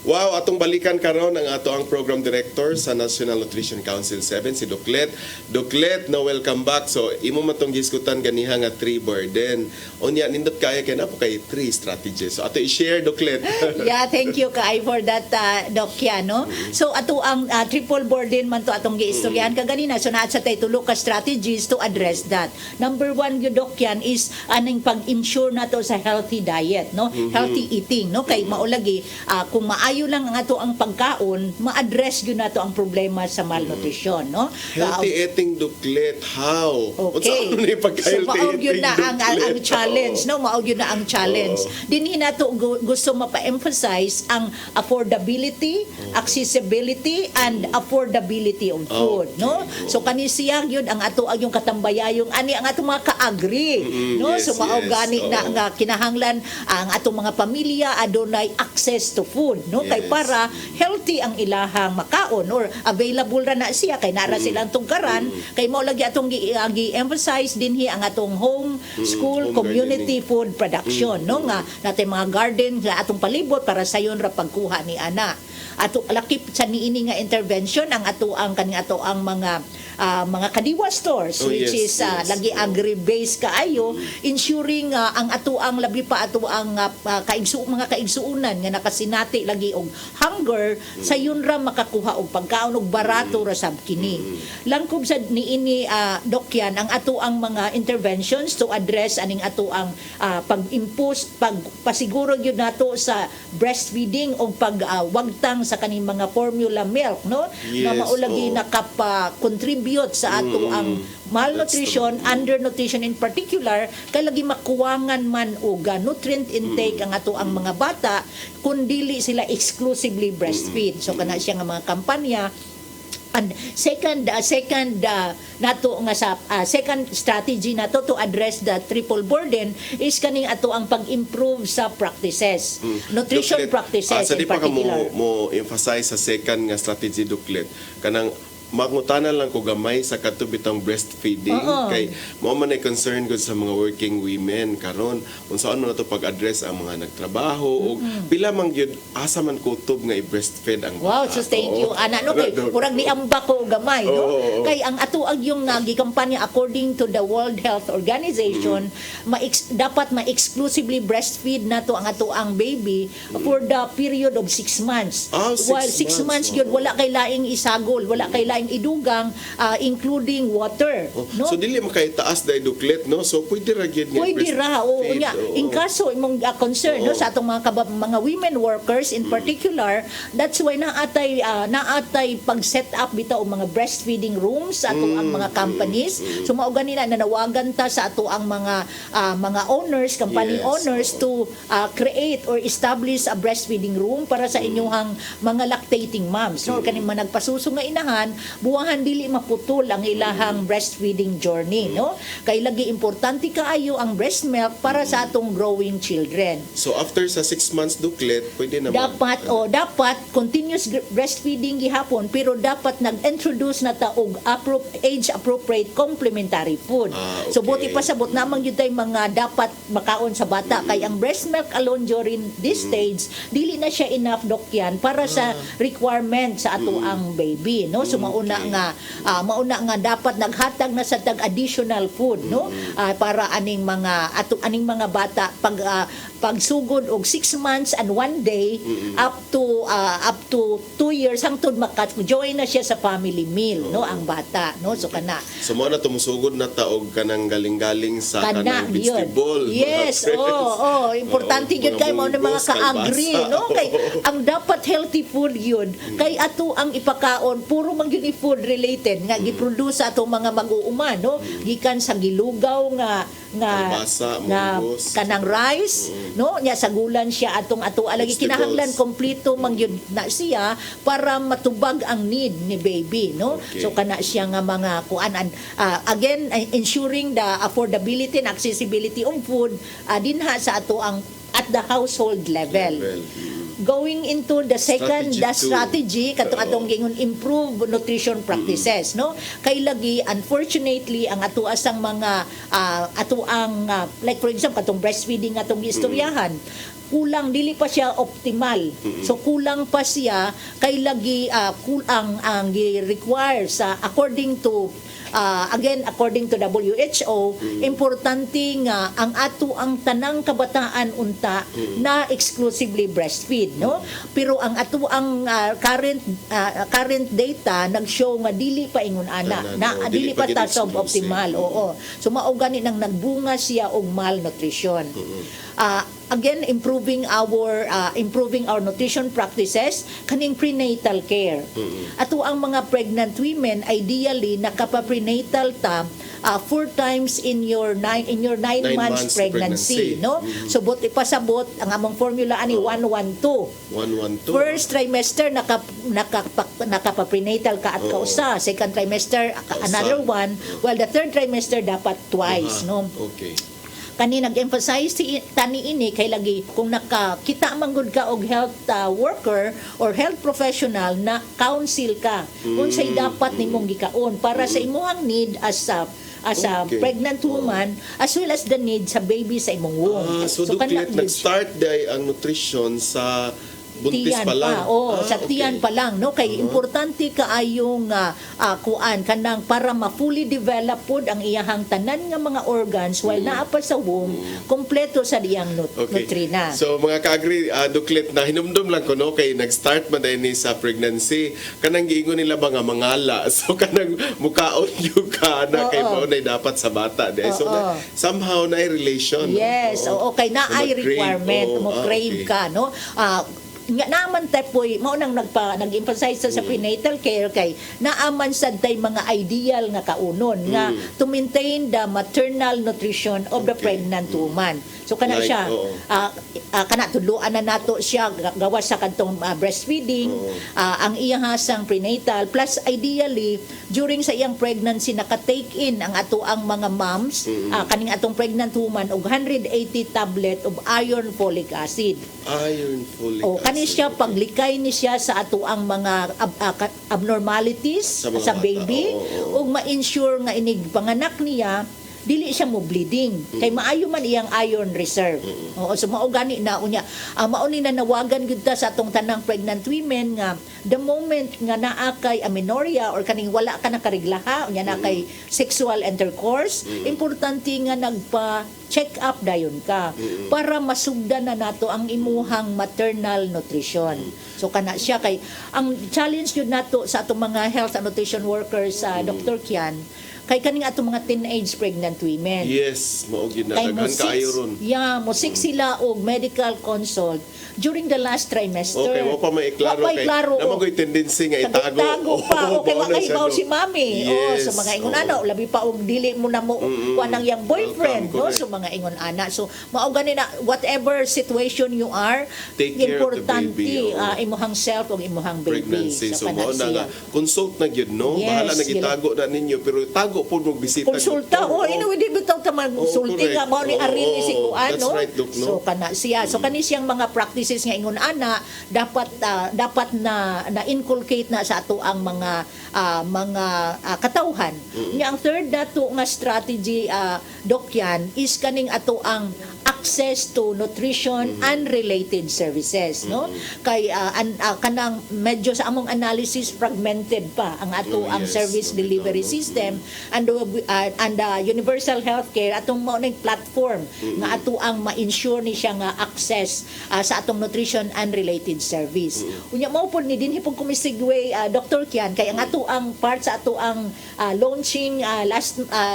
Wow, atong balikan karon ang ato ang program director sa National Nutrition Council 7 si Doklet. Doklet, no, welcome back. So imo man tong giskutan ganiha nga 3 burden. Unya nindot kaya kay na po kay 3 strategies. So ato i-share Doklet. Yeah, thank you kay for that Dokya no. So ato ang triple burden man to atong giistoryahan kaganina. So naa sa tay tulo ka strategies to address that. Number 1 gyud Dokyan is aning pag-ensure nato sa healthy diet no. Healthy eating no kay maulagi kung maayo lang ang ato ang pagkaon, ma-address gyud nato ang problema sa malnutrition no. Healthy eating Doklet, how? Okay. Unsa ni pagka-healthy so maog yun eating na ang challenge no, maog yun na ang challenge. Dinhi nato gusto mapa-emphasize ang affordability, accessibility and affordability of food no. So kani siya yun ang ato yung katambayayong ani ang ato mga ka-agri no. So maog gani na nga kinahanglan ang ato mga pamilya adunay access to food no kay para healthy ang ilahang makaon or available ra na siya kay nara silang tungkaran kay mao lagi atong gi-emphasize dinhi ang atong home school community food production no nga natay mga garden sa atong palibot para sayon ra pagkuha ni ana. Ato lakip sa niini nga intervention ang ato ang kaning ato ang mga kadiwa stores which is lagi agri-based kaayo ensuring ang ato ang labi pa ato ang mga kaigsuunan nga nakasinati lagi og hunger sayon ra makakuha og pagkaon og barato ra sab kini. Langkob sa niini Dokyan ang ato ang mga interventions to address aning ato ang pag-impose pagpasiguro gyud nato sa breastfeeding og pagwagtang sa kaning mga formula milk no nga maulagi nakapa-contribute contribute sa ato ang malnutrition, undernutrition in particular, kay lagi makuwangan man og nutrient intake ang ato ang mga bata kun dili sila exclusively breastfeed. So kana siya nga mga kampanya. And second nato nga sa second strategy nato to address the triple burden is kaning ato ang pag-improve sa practices, nutrition Duklet, practices sa in di pa ka particular. mo emphasize sa second nga strategy, Duklet, kanang mangutanan lang ko gamay sa katubitang breastfeeding. Oo. Kay mo man ay concern gud sa mga working women karon unsaon man nato pag-address ang mga nagtrabaho o pila man gyud asa man kutob nga i-breastfeed ang Wow, bata. so thank you. Oo. Ana no kay murag niamba ko og gamay, no? Oo. Kay ang ato yung nagikampanya according to the World Health Organization, dapat ma-exclusively breastfeed nato ang ato ang baby for the period of 6 months. Ah, 6 While 6 months gyud wala kay laing isagol, wala kay laing idugang, including water, no? So dili makaitaas dai, Duklet, no? So pwede ra gyud nga Pwede ra, oo i-breastfeed. nga. Oo. In kaso imong concern no Oo. sa atong mga women workers in particular, that's why naatay pag-set up bitaw og mga breastfeeding rooms sa ato ang mga companies. So mao gani na nanawagan ta sa ato ang mga owners, company Yes, owners to create or establish a breastfeeding room para sa inyong mga lactating moms, no? Kani man nagpasuso nga inahan, buwahan dili maputol ang ilahang breastfeeding journey, no? Kay lagi importante kaayo ang breast milk para sa atong growing children. So after sa 6 months, Duklet, pwede na Dapat continuous breastfeeding gihapon, pero dapat nag-introduce na ta og age appropriate complementary food. Okay. So buti pasabot namang yun tay mga dapat makaon sa bata, kay ang breast milk alone during this stage dili na siya enough, dokyan, para sa requirement sa ato ang baby, no? So mauna nga dapat naghatag na sa tag additional food, no? Para aning mga bata pagsugod og 6 months and 1 day up to 2 years hangtod maka-join na siya sa family meal, no, ang bata, no? So kana So mo na tumusugod na ta og kanang galing-galing sa kanang yun. vegetable. Yes, importante gyud kay mo na mga ka-agree, no? Kay ang dapat healthy food yun, kay ato ang ipakaon puro man gyud food related nga giproduce sa ato mga mag-uuman, no? Gikan sa gilugaw nga Kalbasa, munggos. kanang rice, no? Nya sagulan siya atong alagi Vegetables. kinahanglan kompleto man gyud na siya para matubag ang need ni baby, no? Okay. So kana siya nga mga kuanan, again ensuring the affordability and accessibility of food dinha sa ato ang at the household level. Going into the second strategy katong atong gingon improve nutrition practices, no? Kay lagi unfortunately ang ato asang mga like for example katong breastfeeding atong giistoryahan, kulang, dili pa siya optimal. So kulang pa siya, kay lagi kulang ang gi-require sa according to the WHO, importante nga ang ato ang tanang kabataan unta na exclusively breastfeed, no? Pero ang ato ang current data nag-show nga dili pa ingon ana na dili pa ta suboptimal. Oo. So mao gani nang nagbunga siya og malnutrition. Again, improving our nutrition practices kaning prenatal care. Ato ang mga pregnant women ideally nakapaprenatal ta 4 times in your 9 months pregnancy, no? So buti pasabot ang among formula ani 112. 112. First trimester nakapaprenatal ka at kausa, second trimester another one, while the third trimester dapat twice, no? Okay. Kani nag-emphasize tani ini kay lagi kung nakakita man gud ka og health worker or health professional na counsel ka unsay dapat nimong gikaon para sa imong need as a pregnant woman as well as the need sa baby sa imong womb. So Duklet, nag-start day ang nutrition sa buntis tiyan pa lang. sa tiyan pa lang, no? Kay importante kaayong kuan kanang para ma-fully develop pod ang iyahang tanan nga mga organs while naa pa sa womb, kompleto sa diyang nutrina. So mga ka-agree, Duklet, na hinumdum lang ko, no, kay nag-start man dahil ni sa pregnancy, kanang giingon nila ba nga mangala, so kanang mukaon yung ka na kay mo na dapat sa bata. So somehow na relation. Yes, no? okay, na ay requirement mo crave ka, no? nga naman tapoy mao nang nag-emphasize sa prenatal care kay naaman sad tay mga ideal nga kaunon nga to maintain the maternal nutrition of the pregnant woman. So kana Like, siya kana tudloan na nato siya gawas sa kadtong breastfeeding, ang iyang hasang prenatal plus ideally during sa iyang pregnancy naka-take in ang ato ang mga moms kaning atong pregnant woman og 180 tablet of iron folic acid. Iron folic acid. Kani siya paglikay ni siya sa ato ang mga abnormalities Sa sa mga baby bata, ug ma-ensure nga inig panganak niya dili siya mo bleeding kay maayo man iyang iron reserve. So mao gani na unya mao ni nanawagan gyud ta sa atong tanang pregnant women nga the moment nga naa kay amenorrhea or kaning wala ka nakariglaha unya na kay sexual intercourse, importante nga nagpa check up dayon ka para masugdan na nato ang imuhang maternal nutrition. So kana siya kay ang challenge yun nato sa atong mga health and nutrition workers sa Dr. Kian kay kaning atong mga teenage pregnant women. Yes, mao gyud na Kay mo daghan kaayo ron. mo seek sila og medical consult during the last trimester. Okay, mo pa maiklaro Wa pa kay iklaro, naman ko'y tendency nga itago. Tago pa okay mao na siya, makaibaw no? si mami. Yes, So mga ingon ana labi pa og dili mo na mo kuan ang yang boyfriend, Welcome, no? correct. So mga ingon ana. So mao gani na whatever situation you are, Take care of the importante baby, imuhang self ug imuhang baby. Pregnancy. So mao na siya. nga consult na gyud no. Yes, Bahala na gitago na ninyo pero tago pud mo bisita. Konsulta di bitaw ta magsulti nga mao ni Arini si kuan That's no. right, Doc, no? So kana siya. So kani siyang mga practices nga ingon ana dapat na inculcate na sa ato ang mga katawhan. Nya ang third nato nga strategy Doc Yan is kaning ato ang access to nutrition and related services no kay kanang medyo sa among analysis fragmented pa ang ato ang Yes, service delivery system and the universal healthcare atong mao ning platform nga ato ang ma-ensure ni siya nga access sa atong nutrition and related service. Unya mao pod ni dinhi pud kumisigway Dr. Kian kay ang ato ang part sa ato ang launching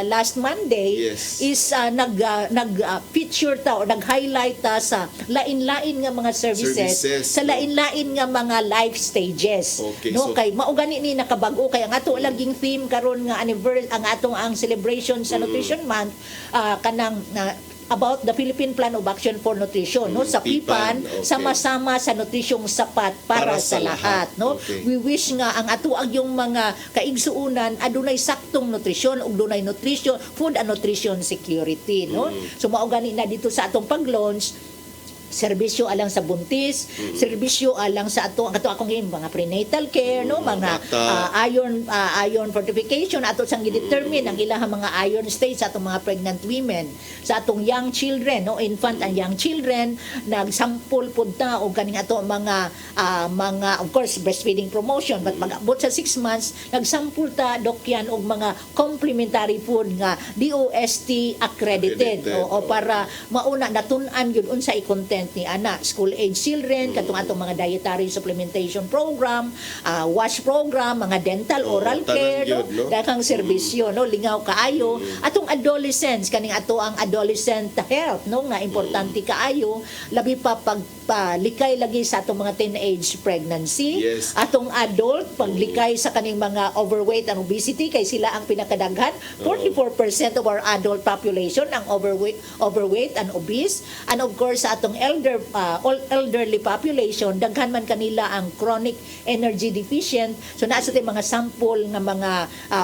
last Monday Yes. is nag feature ta o nag-highlight ta sa lain-lain nga mga services sa lain-lain nga mga life stages. Okay, No so- kay mao gani ni nakabag-o kay ang ato laging theme karon nga ang atong ang celebration sa Nutrition Month kanang about the Philippine Plan of Action for Nutrition no sa PIPAN okay. sama-sama sa nutrisyong sapat para sa lahat no. Okay. We wish nga ang ato yung mga kaigsuunan adunay saktong nutrisyon ug dunay nutrition food and nutrition security no. So mao gani na dito sa atong pag-launch serbisyo alang sa buntis, serbisyo alang sa ato akong mga prenatal care no, mga iron fortification ato sang gi-determine ang ilahang mga iron states sa atong mga pregnant women, sa atong young children no, infant and young children nagsampol pud ta og kaning ato mga of course breastfeeding promotion but pag-abot sa 6 months nagsampol ta dokyan og mga complementary food nga DOST accredited o para mauna natun-an gyud unsay content ni ana school age children katong atong mga dietary supplementation program, wash program, mga dental oral care no, daghang serbisyo no, lingaw kaayo atong adolescents kaning ato ang adolescent health no nga importante kaayo labi pa paglikay lagi sa atong mga teenage pregnancy, atong adult paglikay sa kaning mga overweight and obesity kay sila ang pinakadaghan 44% of our adult population ang overweight and obese, and of course sa atong elderly population daghan man kanila ang chronic energy deficient. So naa sa mga sample nga mga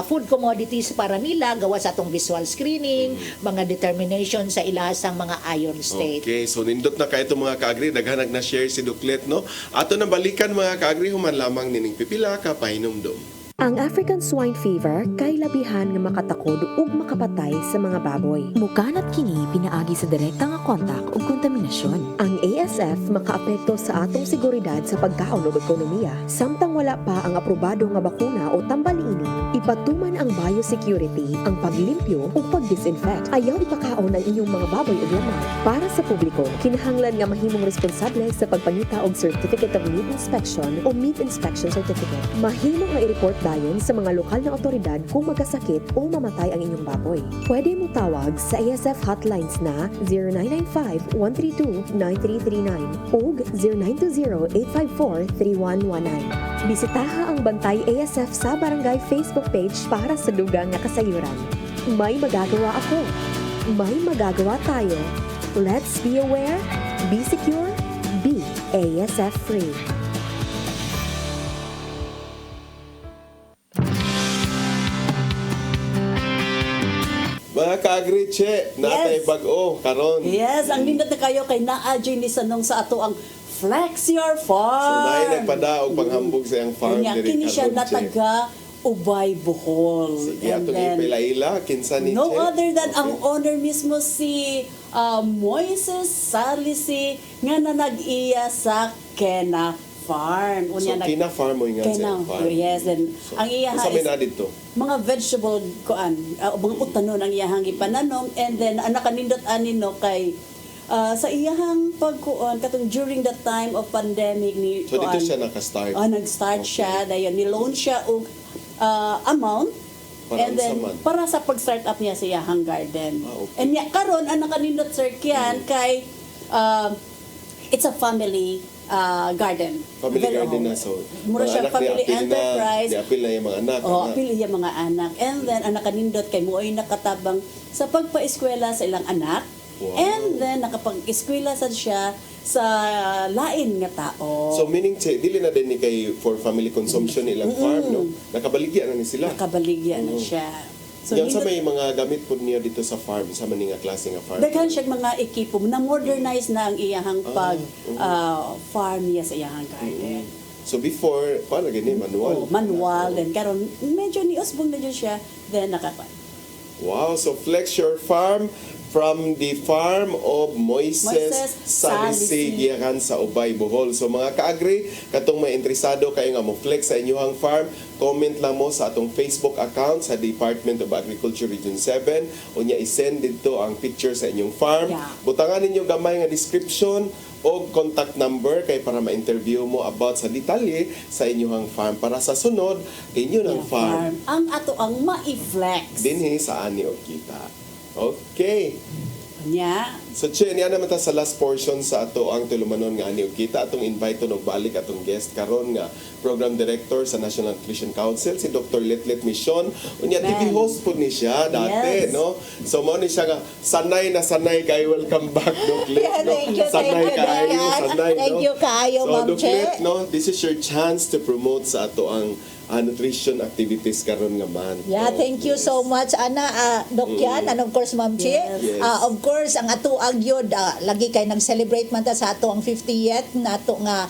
food commodities para nila gawa sa atong visual screening, mga determination sa ilahasang mga iron state. Okay, so nindot na kayo itong mga kaagri, daghanag na share si Duklet, no? Ato na balikan mga kaagri, human lamang nining pipila ka pahinumdum. Ang African swine fever kay labihan nga makatakod ug makapatay sa mga baboy. Mukanat kini pinaagi sa direkta nga kontak ug kontaminasyon. Ang ASF makaapekto sa atong seguridad sa pagkaon ug ekonomiya. Samtang wala pa ang aprobado nga bakuna o tambal-ini, ipatuman ang biosecurity, ang paglimpyo ug pagdisinfect. Ayaw ipakaon ang inyong mga baboy ug lamang. Para sa publiko, kinahanglan nga mahimong responsable sa pagpangita og Certificate of Meat Inspection o Meat Inspection Certificate. Mahimo nga i-report dayon sa mga lokal na otoridad kung magkasakit o mamatay ang inyong baboy. Pwede mo tawag sa ASF hotlines na 0995-132-9339 o 0920-854-3119. Bisitaha ang Bantay ASF sa Barangay Facebook page para sa dugang nga kasayuran. May magagawa ako. May magagawa tayo. Let's be aware, be secure, be ASF free. Mga ka-agri, Che, natay bag-o, karon. Yes, ang nindot na kayo kay naa-J ni Sanong sa ato ang Flex Your Farm. So, naay nagpadaog panghambog sa iyang farm. Kanya, diri kini siya karon, na Che. taga Ubay, Bohol. Sige, atong ipila-ila, kinsa ni No Che? other than ang owner mismo si Moises Salisi nga na nag-iya sa Kena Farm. So, kina-farm mo nga sa iyang farm. Yes, and ang iya Sa is may na dito? mga vegetable mga utanon ang iyahang ipananong, and then anak kanindot ani no kay sa iyahang pagkuon katong during the time of pandemic ni So, dito siya naka-start? nag-start siya dayon ni-loan siya og amount. Para and then, sa man? para sa pag-start up niya sa iyahang garden. Okay. And karon ang nakanindot sir Kian kay it's a family garden. Family garden na, so mura mga siya anak family ni-appeal enterprise. Ni-appeal na yung mga anak. Apil iya mga anak. And then ang nakanindot kay muoy nakatabang sa pagpa-eskwela sa ilang anak. Wow. And then nakapag-eskwela sad siya sa lain nga tao. So meaning, Che, dili na din ni kay for family consumption ilang farm, no? Nakabaligya na ni sila. Nakabaligya na siya. So, Yan sa may mga gamit po niya dito sa farm, sa maning nga klase nga farm. daghan siya mga ekipo na modernize na ang iyahang farm niya sa iyahang garden. So before, paano gani, manual? Manual, then karon medyo ni usbong na dyan siya, then Wow, so Flex Your Farm from the farm of Moises Salisi gikan sa Ubay, Bohol. So mga ka-agri, katong may interesado kayo nga mo flex sa inyong farm, comment lang mo sa atong Facebook account sa Department of Agriculture Region 7. Unya i-send dito ang picture sa inyong farm. Yeah. Butangan ninyo gamay nga description o contact number kay para ma-interview mo about sa detalye sa inyong farm para sa sunod inyo ng farm. Ang ato ang ma-flex. Dinhi sa ani o kita. Okay. Nya. So, Che, niya naman ta sa last portion sa ato ang tulumanon nga ani og kita atong invite og balik atong guest karon nga Program Director sa National Nutrition Council si Dr. Letlet Mission. Unya TV host po ni siya dati, Yes. no? So mo ni siya nga sanay na sanay kay welcome back Doc Let. Yeah, thank you, Sanay thank you, kayo, Dayan. sanay, Thank no? you kaayo, So Ma'am Doc Che. Let, no, this is your chance to promote sa ato ang nutrition activities karon nga man. Yeah, thank you so much Ana Doc Yan, and of course Ma'am Che. Yes. Of course ang ato agyod lagi kay nag-celebrate man ta sa ato ang 50th na ato nga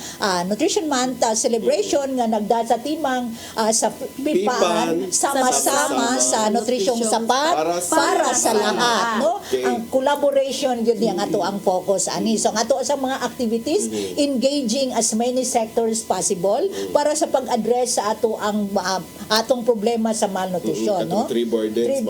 Nutrition Month celebration nga nagda sa timang sa Pipan sama-sama sa nutrisyong sapat para sa lahat, no? Okay. Ang collaboration yun ang ato ang focus ani. So ang ato sa mga activities engaging as many sectors possible para sa pag-address sa ato ang atong problema sa malnutrition, no? Three burdens,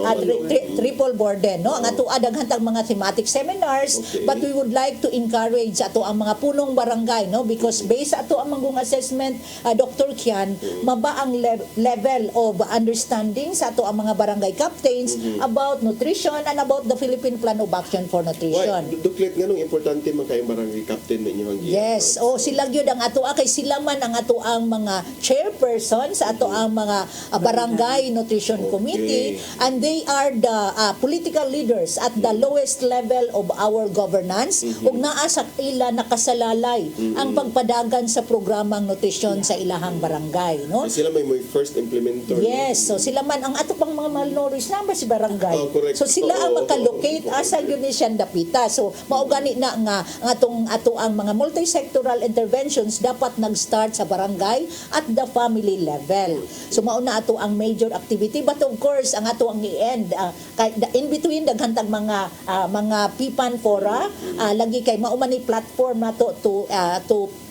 Triple burden, no? Ang ato daghang mga thematic seminars, but we would like to encourage ato ang mga punong barangay, no? Because based sa ato ang manggung assessment, Dr. Kian, maba ang level of understanding sa ato ang mga barangay captains about nutrition and about the Philippine Plan of Action for Nutrition. Duklet nga nung importante man kay barangay captain ninyo ang Yes, sila gyud ang ato kay sila man ang ato ang mga chairperson sa ato ang mga barangay nutrition committee, and they are the political leaders at the lowest level of our governance ug naa sa ila nakasalalay ang pagpadagan sa programang nutrisyon sa ilahang barangay, no? Sila may first implementer. Yes, so sila man ang ato pang mga malnourished number si barangay. Correct. So sila ang makalocate asa yun ni siyang dapita. So mao gani na nga ato ang mga multi-sectoral interventions dapat nag-start sa barangay at the family level. So mao na ato ang major activity, but of course ang ato ang i-end in between daghantag mga pipan fora lagi kay mao man ni platform nato to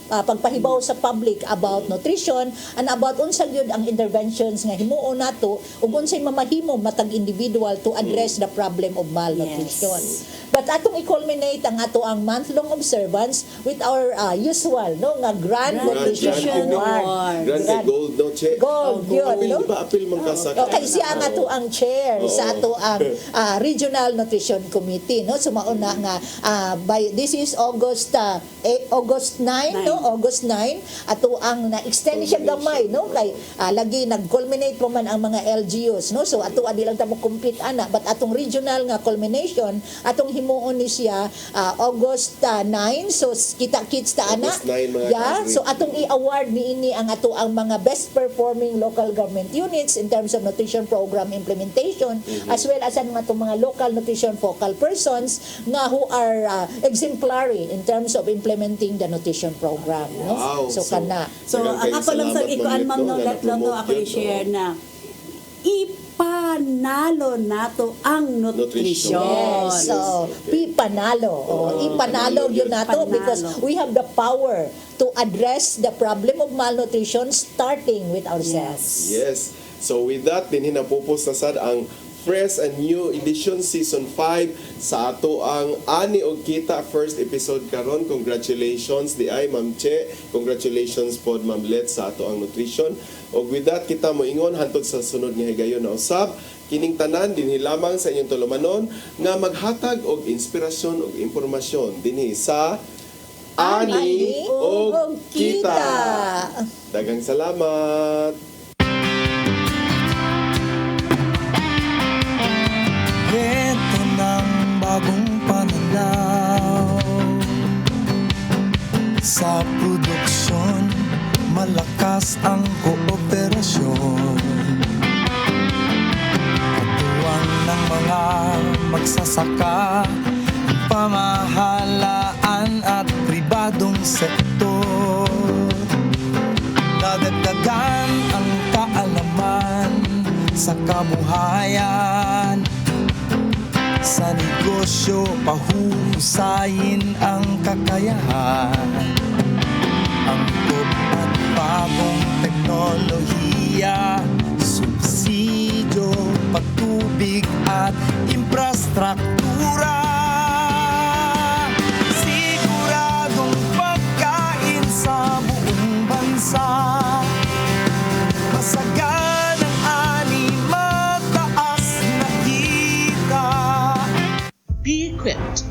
pagpahibaw sa public about nutrition and about unsa gyud ang interventions nga himuon nato ug unsay mamahimo matag individual to address the problem of malnutrition. But atong i-culminate ang ato ang month-long observance with our usual nga Grand Nutrition Award. Grand gold, no, Che? Gold, yun, Apil, no? di ba? Apil man ka sa... Okay, siya nga to ang chair sa ato ang Regional Nutrition Committee, no? Sumauna nga by this is August 9, no? August 9 ato ang na-extend siya gamay, no? Kay lagi nag-culminate pa man ang mga LGUs, no? So ato adi lang ta mo compete ana, but atong regional nga culmination atong himuon ni siya August 9, so kita-kits ta ana. August 9, mga Yeah, kasri. so atong i-award niini ang ato ang mga best performing local government units in terms of nutrition program implementation, as well as ang atong mga local nutrition focal persons nga who are exemplary in terms of implementing the nutrition program, no? Wow. So kana. So, ang ako lang sa ikuan, ma'am, no, let lang no, ako i-share na ipanalo nato ang nutrition. Yes, so ipanalo. Ipanalo yun nato because we have the power to address the problem of malnutrition starting with ourselves. Yes. So with that, din hinapupos na sad ang fresh and new edition season 5 sa ato ang Ani og Kita first episode karon. Congratulations di ay Ma'am Che. Congratulations pod Ma'am Let sa ato ang nutrition. Og with that, kita mo ingon hantod sa sunod nga higayon na usab. Kining tanan dinhi lamang sa inyong tulumanon nga maghatag og inspirasyon og impormasyon dinhi sa Ani og Kita. Daghang salamat. Ito ng bagong pananaw sa produksyon, malakas ang kooperasyon. Katuwang ng mga magsasaka, pamahalaan at pribadong sektor. Dadagdagan ang kaalaman sa kabuhayan. Sa negosyo, pahuhusayin ang kakayahan. Angkop at bagong teknolohiya, subsidyo, patubig at infrastruktura. Siguradong pagkain sa buong bansa. Masagan ang ani, mataas na kita. Be equipped